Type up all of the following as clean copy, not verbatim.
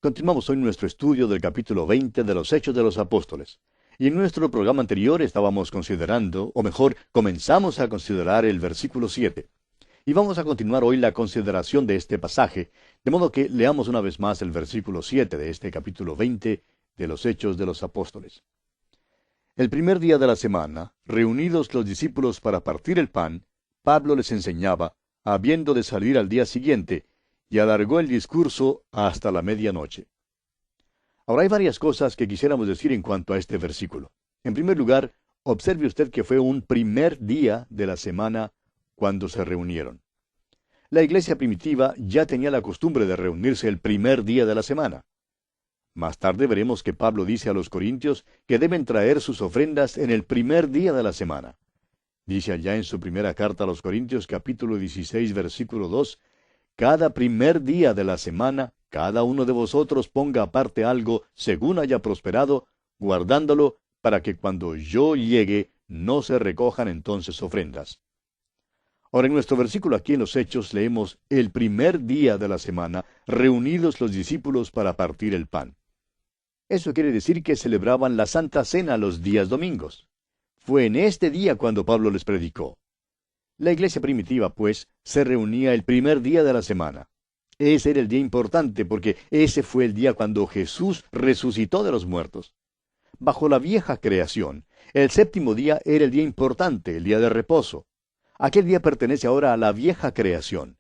Continuamos hoy nuestro estudio del capítulo 20 de los Hechos de los Apóstoles. Y en nuestro programa anterior estábamos considerando, o mejor, comenzamos a considerar el versículo 7. Y vamos a continuar hoy la consideración de este pasaje, de modo que leamos una vez más el versículo 7 de este capítulo 20 de los Hechos de los Apóstoles. El primer día de la semana, reunidos los discípulos para partir el pan, Pablo les enseñaba, habiendo de salir al día siguiente, y alargó el discurso hasta la medianoche. Ahora hay varias cosas que quisiéramos decir en cuanto a este versículo. En primer lugar, observe usted que fue un primer día de la semana cuando se reunieron. La iglesia primitiva ya tenía la costumbre de reunirse el primer día de la semana. Más tarde veremos que Pablo dice a los corintios que deben traer sus ofrendas en el primer día de la semana. Dice allá en su primera carta a los Corintios, capítulo 16, versículo 2, cada primer día de la semana, cada uno de vosotros ponga aparte algo según haya prosperado, guardándolo para que cuando yo llegue no se recojan entonces ofrendas. Ahora en nuestro versículo aquí en los Hechos leemos el primer día de la semana, reunidos los discípulos para partir el pan. Eso quiere decir que celebraban la Santa Cena los días domingos. Fue en este día cuando Pablo les predicó. La iglesia primitiva, pues, se reunía el primer día de la semana. Ese era el día importante porque ese fue el día cuando Jesús resucitó de los muertos. Bajo la vieja creación, el séptimo día era el día importante, el día de reposo. Aquel día pertenece ahora a la vieja creación.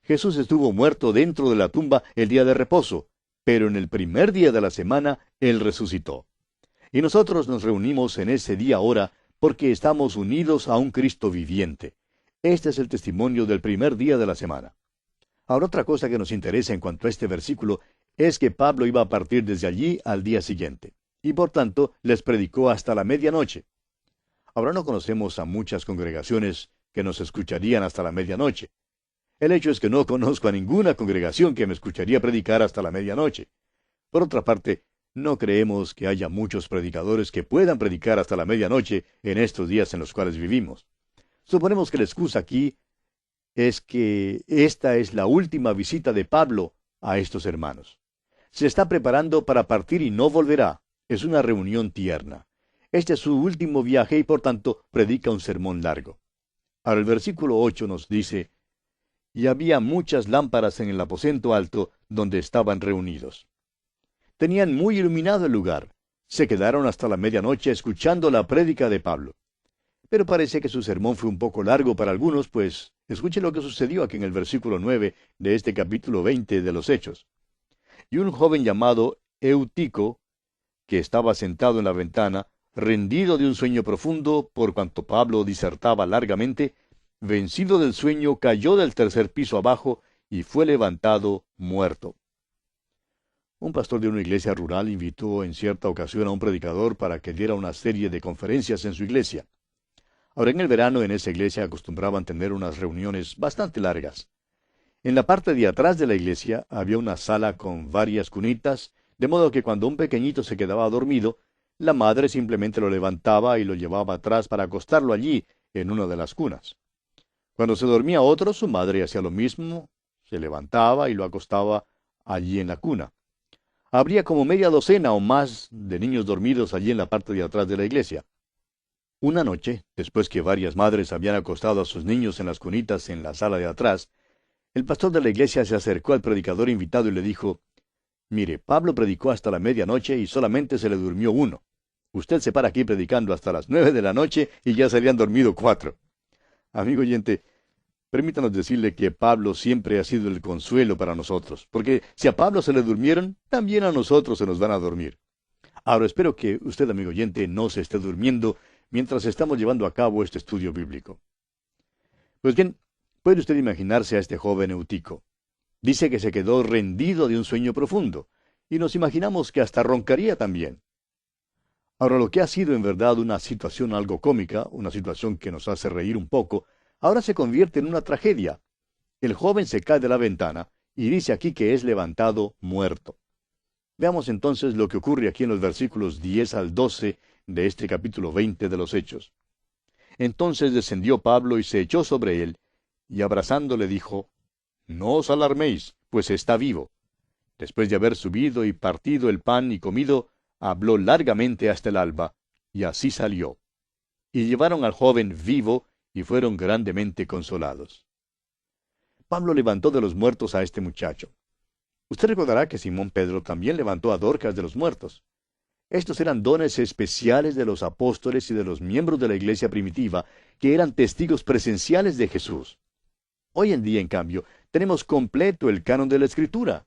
Jesús estuvo muerto dentro de la tumba el día de reposo, pero en el primer día de la semana, Él resucitó. Y nosotros nos reunimos en ese día ahora porque estamos unidos a un Cristo viviente. Este es el testimonio del primer día de la semana. Ahora otra cosa que nos interesa en cuanto a este versículo es que Pablo iba a partir desde allí al día siguiente, y por tanto les predicó hasta la medianoche. Ahora no conocemos a muchas congregaciones que nos escucharían hasta la medianoche. El hecho es que no conozco a ninguna congregación que me escucharía predicar hasta la medianoche. Por otra parte, no creemos que haya muchos predicadores que puedan predicar hasta la medianoche en estos días en los cuales vivimos. Suponemos que la excusa aquí es que esta es la última visita de Pablo a estos hermanos. Se está preparando para partir y no volverá. Es una reunión tierna. Este es su último viaje y por tanto predica un sermón largo. Ahora el versículo 8 nos dice, y había muchas lámparas en el aposento alto donde estaban reunidos. Tenían muy iluminado el lugar. Se quedaron hasta la medianoche escuchando la prédica de Pablo. Pero parece que su sermón fue un poco largo para algunos, pues escuche lo que sucedió aquí en el versículo 9 de este capítulo 20 de los Hechos. Y un joven llamado Eutico, que estaba sentado en la ventana, rendido de un sueño profundo, por cuanto Pablo disertaba largamente, vencido del sueño, cayó del tercer piso abajo y fue levantado muerto. Un pastor de una iglesia rural invitó en cierta ocasión a un predicador para que diera una serie de conferencias en su iglesia. Ahora en el verano en esa iglesia acostumbraban tener unas reuniones bastante largas. En la parte de atrás de la iglesia había una sala con varias cunitas, de modo que cuando un pequeñito se quedaba dormido, la madre simplemente lo levantaba y lo llevaba atrás para acostarlo allí, en una de las cunas. Cuando se dormía otro, su madre hacía lo mismo, se levantaba y lo acostaba allí en la cuna. Habría como media docena o más de niños dormidos allí en la parte de atrás de la iglesia. Una noche, después que varias madres habían acostado a sus niños en las cunitas en la sala de atrás, el pastor de la iglesia se acercó al predicador invitado y le dijo, «Mire, Pablo predicó hasta la medianoche y solamente se le durmió uno. Usted se para aquí predicando hasta las 9 de la noche y ya se habían dormido 4». Amigo oyente, permítanos decirle que Pablo siempre ha sido el consuelo para nosotros, porque si a Pablo se le durmieron, también a nosotros se nos van a dormir. Ahora espero que usted, amigo oyente, no se esté durmiendo mientras estamos llevando a cabo este estudio bíblico. Pues bien, puede usted imaginarse a este joven Eutico. Dice que se quedó rendido de un sueño profundo, y nos imaginamos que hasta roncaría también. Ahora, lo que ha sido en verdad una situación algo cómica, una situación que nos hace reír un poco, ahora se convierte en una tragedia. El joven se cae de la ventana y dice aquí que es levantado muerto. Veamos entonces lo que ocurre aquí en los versículos 10 al 12 de este capítulo 20 de los Hechos. Entonces descendió Pablo y se echó sobre él, y abrazándole dijo, «No os alarméis, pues está vivo». Después de haber subido y partido el pan y comido, habló largamente hasta el alba, y así salió. Y llevaron al joven vivo, y fueron grandemente consolados. Pablo levantó de los muertos a este muchacho. Usted recordará que Simón Pedro también levantó a Dorcas de los muertos. Estos eran dones especiales de los apóstoles y de los miembros de la iglesia primitiva, que eran testigos presenciales de Jesús. Hoy en día, en cambio, tenemos completo el canon de la Escritura.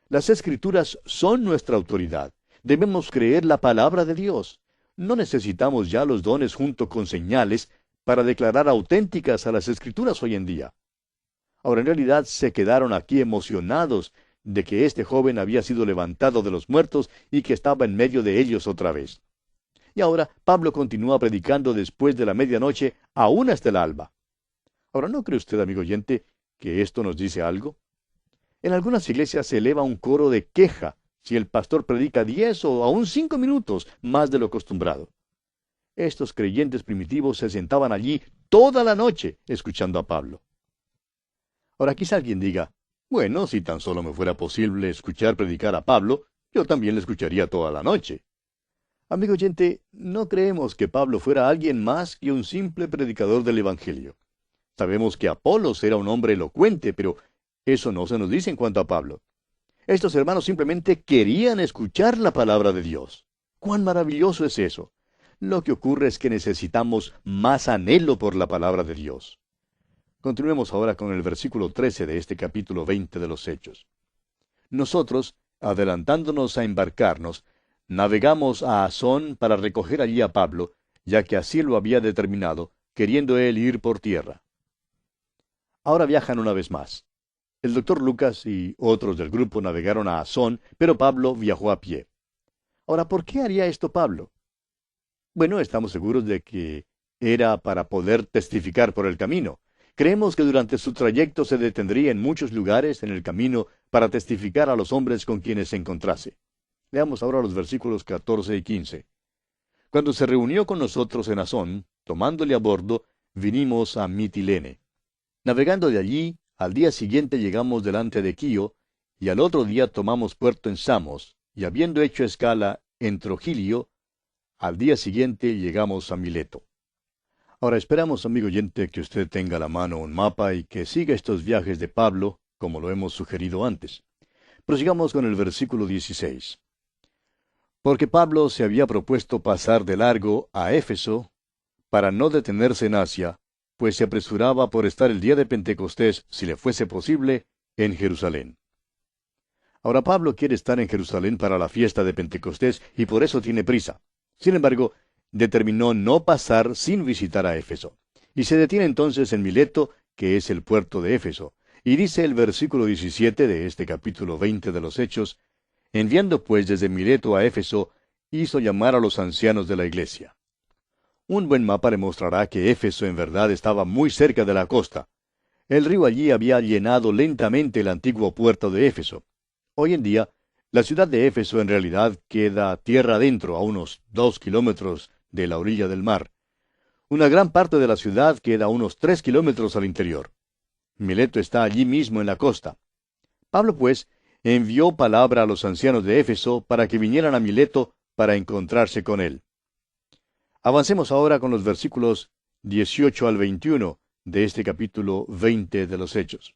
Las Escrituras son nuestra autoridad. Debemos creer la palabra de Dios. No necesitamos ya los dones junto con señales para declarar auténticas a las Escrituras hoy en día. Ahora, en realidad, se quedaron aquí emocionados de que este joven había sido levantado de los muertos y que estaba en medio de ellos otra vez. Y ahora Pablo continúa predicando después de la medianoche, aún hasta el alba. Ahora, ¿no cree usted, amigo oyente, que esto nos dice algo? En algunas iglesias se eleva un coro de queja si el pastor predica 10 o aún 5 minutos más de lo acostumbrado. Estos creyentes primitivos se sentaban allí toda la noche escuchando a Pablo. Ahora quizá alguien diga, bueno, si tan solo me fuera posible escuchar predicar a Pablo, yo también le escucharía toda la noche. Amigo oyente, no creemos que Pablo fuera alguien más que un simple predicador del Evangelio. Sabemos que Apolos era un hombre elocuente, pero eso no se nos dice en cuanto a Pablo. Estos hermanos simplemente querían escuchar la palabra de Dios. ¡Cuán maravilloso es eso! Lo que ocurre es que necesitamos más anhelo por la palabra de Dios. Continuemos ahora con el versículo 13 de este capítulo 20 de los Hechos. Nosotros, adelantándonos a embarcarnos, navegamos a Asón para recoger allí a Pablo, ya que así lo había determinado, queriendo él ir por tierra. Ahora viajan una vez más. El doctor Lucas y otros del grupo navegaron a Asón, pero Pablo viajó a pie. Ahora, ¿por qué haría esto Pablo? Bueno, estamos seguros de que era para poder testificar por el camino. Creemos que durante su trayecto se detendría en muchos lugares en el camino para testificar a los hombres con quienes se encontrase. Leamos ahora los versículos 14 y 15. Cuando se reunió con nosotros en Asón, tomándole a bordo, vinimos a Mitilene. Navegando de allí, al día siguiente llegamos delante de Quío, y al otro día tomamos puerto en Samos, y habiendo hecho escala en Trogilio, al día siguiente llegamos a Mileto. Ahora esperamos, amigo oyente, que usted tenga a la mano un mapa y que siga estos viajes de Pablo, como lo hemos sugerido antes. Prosigamos con el versículo 16. Porque Pablo se había propuesto pasar de largo a Éfeso, para no detenerse en Asia, pues se apresuraba por estar el día de Pentecostés, si le fuese posible, en Jerusalén. Ahora Pablo quiere estar en Jerusalén para la fiesta de Pentecostés y por eso tiene prisa. Sin embargo, determinó no pasar sin visitar a Éfeso. Y se detiene entonces en Mileto, que es el puerto de Éfeso. Y dice el versículo 17 de este capítulo 20 de los Hechos, enviando pues desde Mileto a Éfeso, hizo llamar a los ancianos de la iglesia. Un buen mapa le mostrará que Éfeso en verdad estaba muy cerca de la costa. El río allí había llenado lentamente el antiguo puerto de Éfeso. Hoy en día, la ciudad de Éfeso en realidad queda tierra adentro, a unos 2 kilómetros de la orilla del mar. Una gran parte de la ciudad queda a unos 3 kilómetros al interior. Mileto está allí mismo en la costa. Pablo, pues, envió palabra a los ancianos de Éfeso para que vinieran a Mileto para encontrarse con él. Avancemos ahora con los versículos 18 al 21 de este capítulo 20 de los Hechos.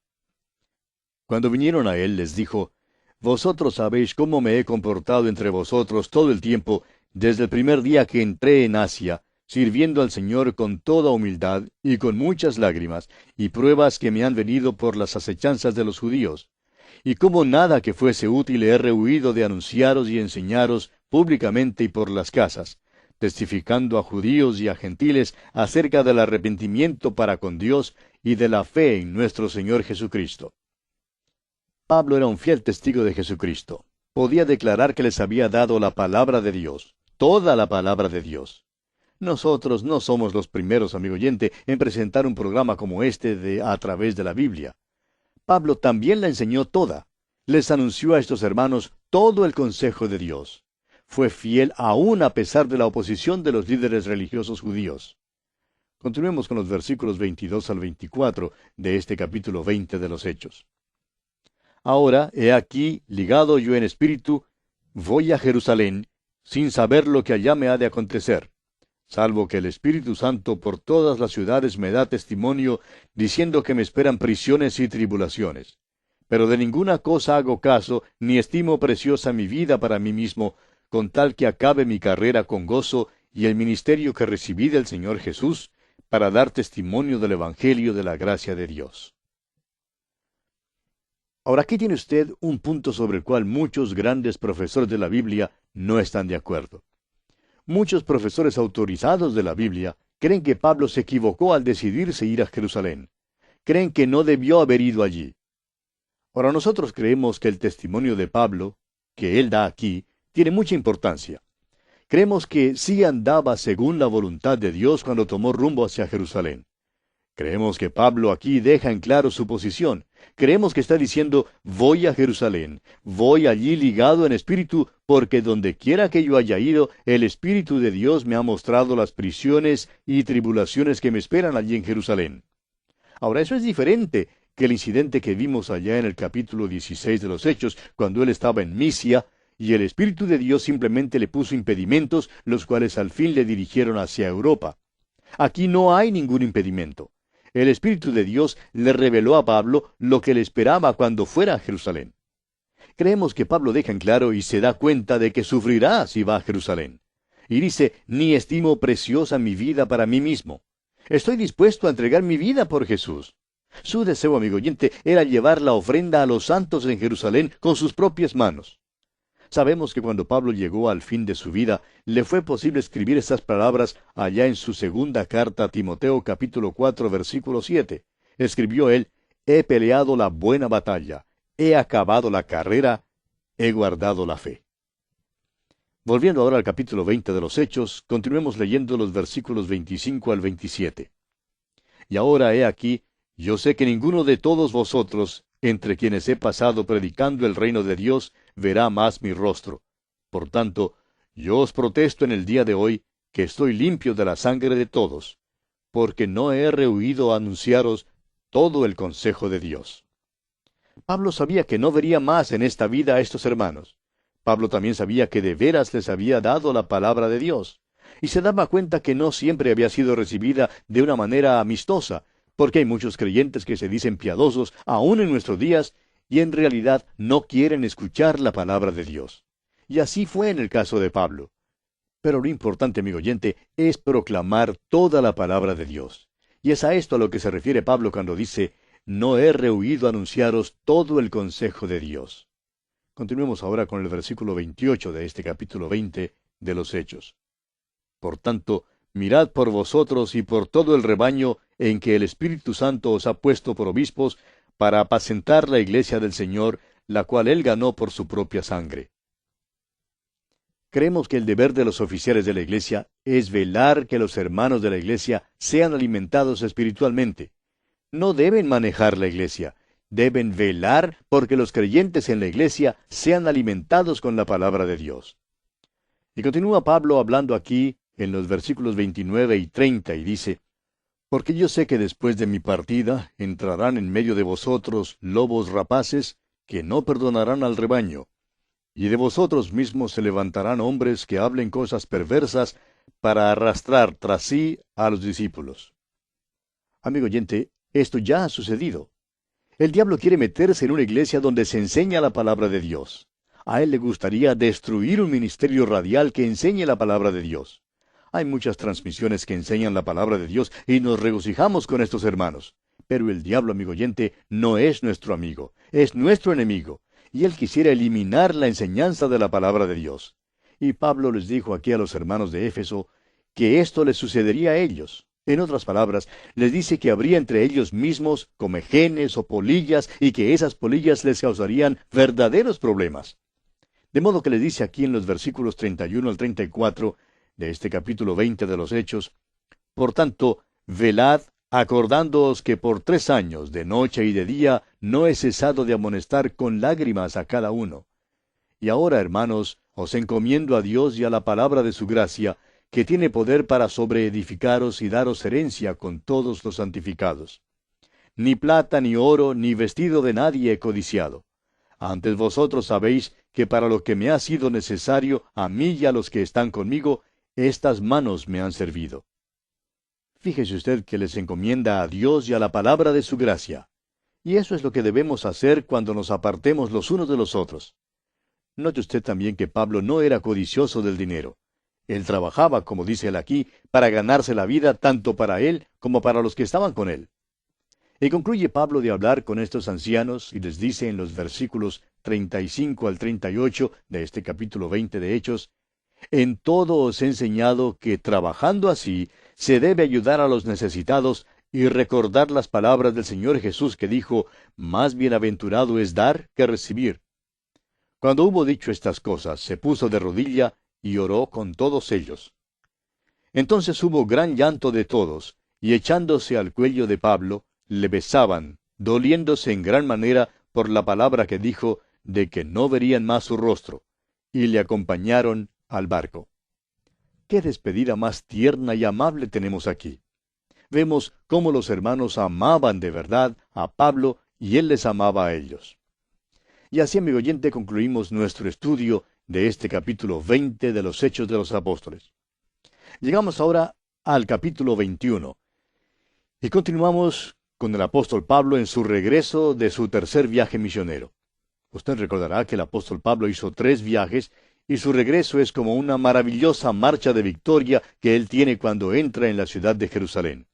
Cuando vinieron a él, les dijo, vosotros sabéis cómo me he comportado entre vosotros todo el tiempo, desde el primer día que entré en Asia, sirviendo al Señor con toda humildad y con muchas lágrimas, y pruebas que me han venido por las acechanzas de los judíos. Y como nada que fuese útil he rehuido de anunciaros y enseñaros públicamente y por las casas, testificando a judíos y a gentiles acerca del arrepentimiento para con Dios y de la fe en nuestro Señor Jesucristo. Pablo era un fiel testigo de Jesucristo. Podía declarar que les había dado la palabra de Dios, toda la palabra de Dios. Nosotros no somos los primeros, amigo oyente, en presentar un programa como este a través de la Biblia. Pablo también la enseñó toda. Les anunció a estos hermanos todo el consejo de Dios. Fue fiel aún a pesar de la oposición de los líderes religiosos judíos. Continuemos con los versículos 22 al 24 de este capítulo 20 de los Hechos. Ahora, he aquí, ligado yo en espíritu, voy a Jerusalén, sin saber lo que allá me ha de acontecer, salvo que el Espíritu Santo por todas las ciudades me da testimonio, diciendo que me esperan prisiones y tribulaciones. Pero de ninguna cosa hago caso, ni estimo preciosa mi vida para mí mismo, con tal que acabe mi carrera con gozo y el ministerio que recibí del Señor Jesús, para dar testimonio del Evangelio de la gracia de Dios. Ahora, aquí tiene usted un punto sobre el cual muchos grandes profesores de la Biblia no están de acuerdo. Muchos profesores autorizados de la Biblia creen que Pablo se equivocó al decidirse ir a Jerusalén. Creen que no debió haber ido allí. Ahora, nosotros creemos que el testimonio de Pablo, que él da aquí, tiene mucha importancia. Creemos que sí andaba según la voluntad de Dios cuando tomó rumbo hacia Jerusalén. Creemos que Pablo aquí deja en claro su posición. Creemos que está diciendo, voy a Jerusalén, voy allí ligado en espíritu, porque donde quiera que yo haya ido, el Espíritu de Dios me ha mostrado las prisiones y tribulaciones que me esperan allí en Jerusalén. Ahora, eso es diferente que el incidente que vimos allá en el capítulo 16 de los Hechos, cuando él estaba en Misia, y el Espíritu de Dios simplemente le puso impedimentos, los cuales al fin le dirigieron hacia Europa. Aquí no hay ningún impedimento. El Espíritu de Dios le reveló a Pablo lo que le esperaba cuando fuera a Jerusalén. Creemos que Pablo deja en claro y se da cuenta de que sufrirá si va a Jerusalén. Y dice, ni estimo preciosa mi vida para mí mismo. Estoy dispuesto a entregar mi vida por Jesús. Su deseo, amigo oyente, era llevar la ofrenda a los santos en Jerusalén con sus propias manos. Sabemos que cuando Pablo llegó al fin de su vida, le fue posible escribir estas palabras allá en su segunda carta a Timoteo capítulo 4 versículo 7. Escribió él, he peleado la buena batalla, he acabado la carrera, he guardado la fe. Volviendo ahora al capítulo 20 de los Hechos, continuemos leyendo los versículos 25 al 27. Y ahora he aquí, yo sé que ninguno de todos vosotros, entre quienes he pasado predicando el reino de Dios, verá más mi rostro. Por tanto, yo os protesto en el día de hoy, que estoy limpio de la sangre de todos, porque no he rehuido a anunciaros todo el consejo de Dios. Pablo sabía que no vería más en esta vida a estos hermanos. Pablo también sabía que de veras les había dado la palabra de Dios, y se daba cuenta que no siempre había sido recibida de una manera amistosa, porque hay muchos creyentes que se dicen piadosos aún en nuestros días, y en realidad no quieren escuchar la palabra de Dios. Y así fue en el caso de Pablo. Pero lo importante, amigo oyente, es proclamar toda la palabra de Dios. Y es a esto a lo que se refiere Pablo cuando dice, no he rehuido anunciaros todo el consejo de Dios. Continuemos ahora con el versículo 28 de este capítulo 20 de los Hechos. Por tanto, mirad por vosotros y por todo el rebaño en que el Espíritu Santo os ha puesto por obispos, para apacentar la iglesia del Señor, la cual él ganó por su propia sangre. Creemos que el deber de los oficiales de la iglesia es velar que los hermanos de la iglesia sean alimentados espiritualmente. No deben manejar la iglesia, deben velar porque los creyentes en la iglesia sean alimentados con la palabra de Dios. Y continúa Pablo hablando aquí en los versículos 29 y 30 y dice, porque yo sé que después de mi partida entrarán en medio de vosotros lobos rapaces que no perdonarán al rebaño, y de vosotros mismos se levantarán hombres que hablen cosas perversas para arrastrar tras sí a los discípulos. Amigo oyente, esto ya ha sucedido. El diablo quiere meterse en una iglesia donde se enseña la palabra de Dios. A él le gustaría destruir un ministerio radial que enseñe la palabra de Dios. Hay muchas transmisiones que enseñan la palabra de Dios y nos regocijamos con estos hermanos. Pero el diablo, amigo oyente, no es nuestro amigo, es nuestro enemigo. Y él quisiera eliminar la enseñanza de la palabra de Dios. Y Pablo les dijo aquí a los hermanos de Éfeso que esto les sucedería a ellos. En otras palabras, les dice que habría entre ellos mismos comejenes o polillas y que esas polillas les causarían verdaderos problemas. De modo que les dice aquí en los versículos 31 al 34 de este capítulo 20 de los Hechos, por tanto, velad, acordándoos que por 3 años, de noche y de día, no he cesado de amonestar con lágrimas a cada uno. Y ahora, hermanos, os encomiendo a Dios y a la palabra de su gracia, que tiene poder para sobreedificaros y daros herencia con todos los santificados. Ni plata, ni oro, ni vestido de nadie he codiciado. Antes vosotros sabéis que para lo que me ha sido necesario, a mí y a los que están conmigo, estas manos me han servido. Fíjese usted que les encomienda a Dios y a la palabra de su gracia. Y eso es lo que debemos hacer cuando nos apartemos los unos de los otros. Note usted también que Pablo no era codicioso del dinero. Él trabajaba, como dice él aquí, para ganarse la vida tanto para él como para los que estaban con él. Y concluye Pablo de hablar con estos ancianos y les dice en los versículos 35 al 38 de este capítulo 20 de Hechos: En todo os he enseñado que trabajando así se debe ayudar a los necesitados y recordar las palabras del Señor Jesús que dijo: Más bienaventurado es dar que recibir. Cuando hubo dicho estas cosas, se puso de rodilla y oró con todos ellos. Entonces hubo gran llanto de todos, y echándose al cuello de Pablo, le besaban, doliéndose en gran manera por la palabra que dijo de que no verían más su rostro, y le acompañaron al barco. ¡Qué despedida más tierna y amable tenemos aquí! Vemos cómo los hermanos amaban de verdad a Pablo y él les amaba a ellos. Y así, amigo oyente, concluimos nuestro estudio de este capítulo 20 de los Hechos de los Apóstoles. Llegamos ahora al capítulo 21 y continuamos con el apóstol Pablo en su regreso de su tercer viaje misionero. Usted recordará que el apóstol Pablo hizo 3 viajes y su regreso es como una maravillosa marcha de victoria que él tiene cuando entra en la ciudad de Jerusalén.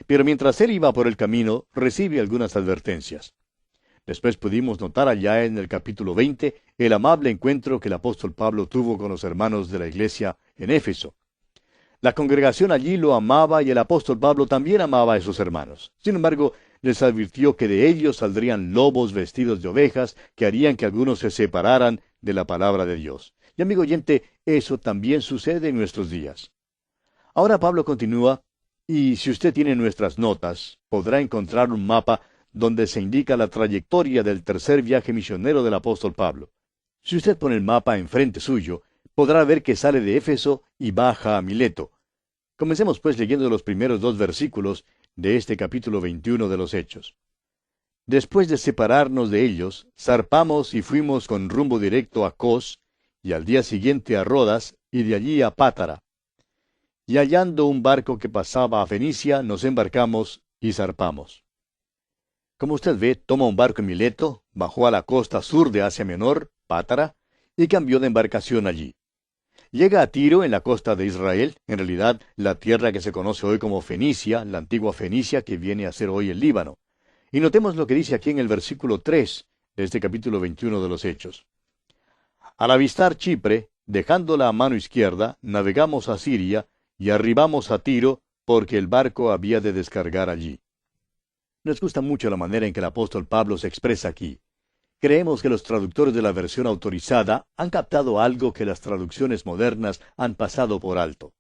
Pero mientras él iba por el camino, recibe algunas advertencias. Después pudimos notar allá en el capítulo 20 el amable encuentro que el apóstol Pablo tuvo con los hermanos de la iglesia en Éfeso. La congregación allí lo amaba y el apóstol Pablo también amaba a esos hermanos. Sin embargo, les advirtió que de ellos saldrían lobos vestidos de ovejas que harían que algunos se separaran de la palabra de Dios. Y amigo oyente, eso también sucede en nuestros días. Ahora Pablo continúa, y si usted tiene nuestras notas, podrá encontrar un mapa donde se indica la trayectoria del tercer viaje misionero del apóstol Pablo. Si usted pone el mapa enfrente suyo, podrá ver que sale de Éfeso y baja a Mileto. Comencemos pues leyendo los primeros 2 versículos de este capítulo 21 de los Hechos. Después de separarnos de ellos, zarpamos y fuimos con rumbo directo a Cos, y al día siguiente a Rodas, y de allí a Pátara. Y hallando un barco que pasaba a Fenicia, nos embarcamos y zarpamos. Como usted ve, toma un barco en Mileto, bajó a la costa sur de Asia Menor, Pátara, y cambió de embarcación allí. Llega a Tiro, en la costa de Israel, en realidad la tierra que se conoce hoy como Fenicia, la antigua Fenicia que viene a ser hoy el Líbano. Y notemos lo que dice aquí en el versículo 3 de este capítulo 21 de los Hechos. Al avistar Chipre, dejándola a mano izquierda, navegamos a Siria y arribamos a Tiro, porque el barco había de descargar allí. Nos gusta mucho la manera en que el apóstol Pablo se expresa aquí. Creemos que los traductores de la versión autorizada han captado algo que las traducciones modernas han pasado por alto.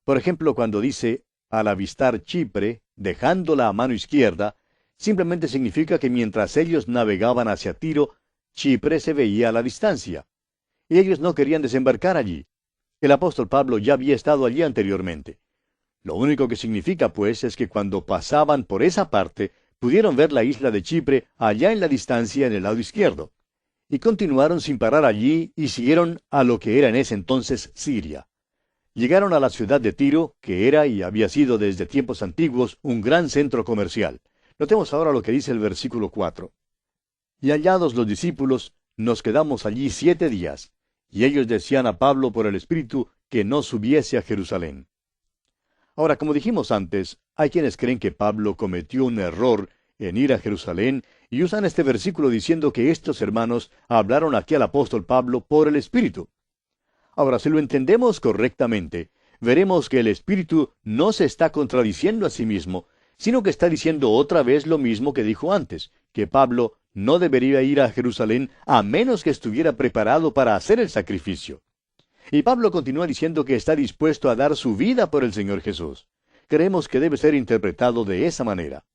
Por ejemplo, cuando dice, al avistar Chipre, dejándola a mano izquierda, simplemente significa que mientras ellos navegaban hacia Tiro, Chipre se veía a la distancia. Y ellos no querían desembarcar allí. El apóstol Pablo ya había estado allí anteriormente. Lo único que significa, pues, es que cuando pasaban por esa parte, pudieron ver la isla de Chipre allá en la distancia en el lado izquierdo. Y continuaron sin parar allí y siguieron a lo que era en ese entonces Siria. Llegaron a la ciudad de Tiro, que era y había sido desde tiempos antiguos un gran centro comercial. Notemos ahora lo que dice el versículo 4. Y hallados los discípulos, nos quedamos allí 7 días, y ellos decían a Pablo por el Espíritu que no subiese a Jerusalén. Ahora, como dijimos antes, hay quienes creen que Pablo cometió un error en ir a Jerusalén y usan este versículo diciendo que estos hermanos hablaron aquí al apóstol Pablo por el Espíritu. Ahora, si lo entendemos correctamente, veremos que el Espíritu no se está contradiciendo a sí mismo, sino que está diciendo otra vez lo mismo que dijo antes, que Pablo no debería ir a Jerusalén a menos que estuviera preparado para hacer el sacrificio. Y Pablo continúa diciendo que está dispuesto a dar su vida por el Señor Jesús. Creemos que debe ser interpretado de esa manera.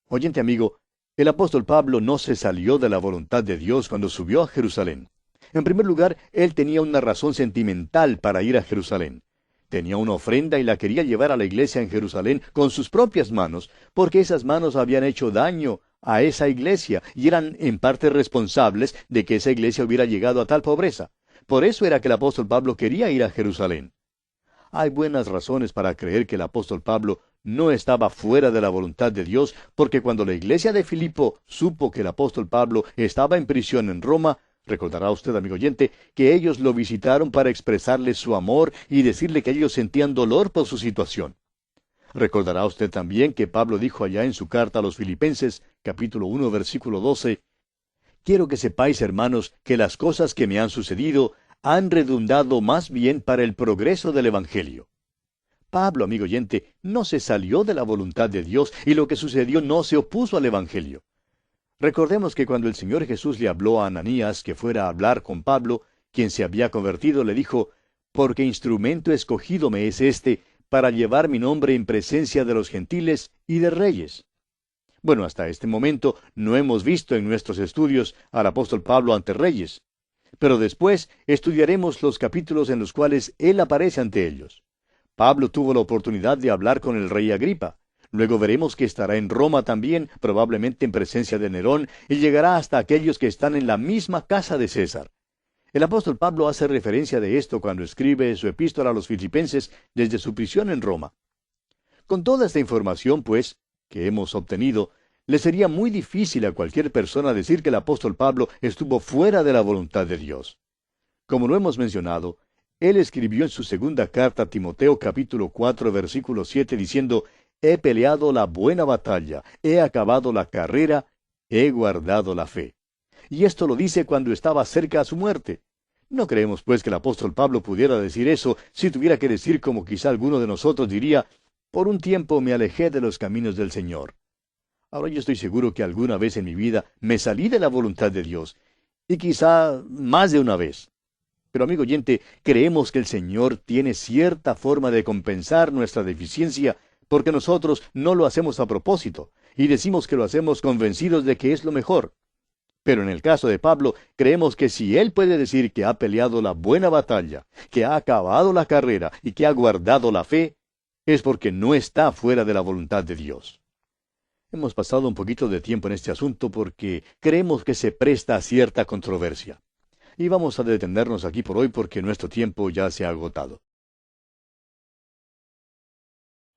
Oyente amigo, el apóstol Pablo no se salió de la voluntad de Dios cuando subió a Jerusalén. En primer lugar, él tenía una razón sentimental para ir a Jerusalén. Tenía una ofrenda y la quería llevar a la iglesia en Jerusalén con sus propias manos, porque esas manos habían hecho daño a esa iglesia y eran en parte responsables de que esa iglesia hubiera llegado a tal pobreza. Por eso era que el apóstol Pablo quería ir a Jerusalén. Hay buenas razones para creer que el apóstol Pablo no estaba fuera de la voluntad de Dios, porque cuando la iglesia de Filipo supo que el apóstol Pablo estaba en prisión en Roma, recordará usted, amigo oyente, que ellos lo visitaron para expresarle su amor y decirle que ellos sentían dolor por su situación. Recordará usted también que Pablo dijo allá en su carta a los Filipenses, capítulo 1, versículo 12, «Quiero que sepáis, hermanos, que las cosas que me han sucedido han redundado más bien para el progreso del Evangelio». Pablo, amigo oyente, no se salió de la voluntad de Dios y lo que sucedió no se opuso al Evangelio. Recordemos que cuando el Señor Jesús le habló a Ananías que fuera a hablar con Pablo, quien se había convertido, le dijo, «Porque instrumento escogido me es este, para llevar mi nombre en presencia de los gentiles y de reyes». Bueno, hasta este momento no hemos visto en nuestros estudios al apóstol Pablo ante reyes, pero después estudiaremos los capítulos en los cuales él aparece ante ellos. Pablo tuvo la oportunidad de hablar con el rey Agripa. Luego veremos que estará en Roma también, probablemente en presencia de Nerón, y llegará hasta aquellos que están en la misma casa de César. El apóstol Pablo hace referencia de esto cuando escribe su epístola a los Filipenses desde su prisión en Roma. Con toda esta información, pues, que hemos obtenido, le sería muy difícil a cualquier persona decir que el apóstol Pablo estuvo fuera de la voluntad de Dios. Como lo hemos mencionado, él escribió en su segunda carta a Timoteo capítulo 4 versículo 7 diciendo, «He peleado la buena batalla, he acabado la carrera, he guardado la fe». Y esto lo dice cuando estaba cerca a su muerte. No creemos pues que el apóstol Pablo pudiera decir eso si tuviera que decir como quizá alguno de nosotros diría, «Por un tiempo me alejé de los caminos del Señor». Ahora yo estoy seguro que alguna vez en mi vida me salí de la voluntad de Dios, y quizá más de una vez. Pero amigo oyente, creemos que el Señor tiene cierta forma de compensar nuestra deficiencia porque nosotros no lo hacemos a propósito, y decimos que lo hacemos convencidos de que es lo mejor. Pero en el caso de Pablo, creemos que si él puede decir que ha peleado la buena batalla, que ha acabado la carrera y que ha guardado la fe, es porque no está fuera de la voluntad de Dios. Hemos pasado un poquito de tiempo en este asunto porque creemos que se presta a cierta controversia. Y vamos a detenernos aquí por hoy porque nuestro tiempo ya se ha agotado.